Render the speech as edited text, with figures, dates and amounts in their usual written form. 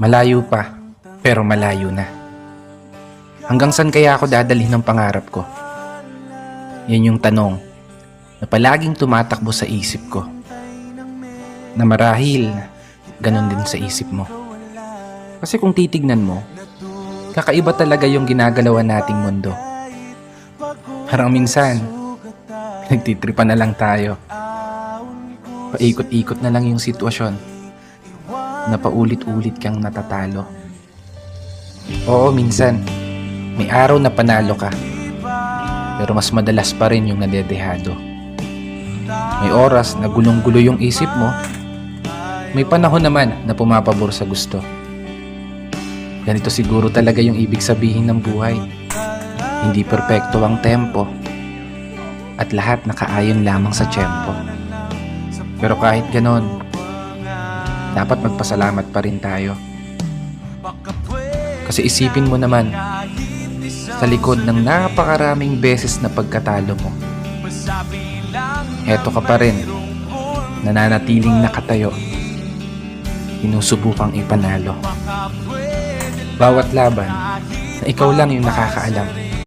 Malayo pa, pero malayo na. Hanggang saan kaya ako dadalhin ng pangarap ko? Yan yung tanong na palaging tumatakbo sa isip ko. Na marahil, ganun din sa isip mo. Kasi kung titignan mo, kakaiba talaga yung ginagalawan nating mundo. Parang minsan, nagtitripan na lang tayo. Paikot-ikot na lang yung sitwasyon na paulit-ulit kang natatalo. Oo, minsan, may araw na panalo ka. Pero mas madalas pa rin yung nadedehado. May oras na gulong-gulo yung isip mo. May panahon naman na pumapabor sa gusto. Ganito siguro talaga yung ibig sabihin ng buhay. Hindi perpekto ang tempo. At lahat nakaayon lamang sa tiyempo. Pero kahit ganon, dapat magpasalamat pa rin tayo. Kasi isipin mo naman, sa likod ng napakaraming beses na pagkatalo mo, eto ka pa rin, nananatiling nakatayo, sinusubukang ipanalo. Bawat laban na ikaw lang yung nakakaalam.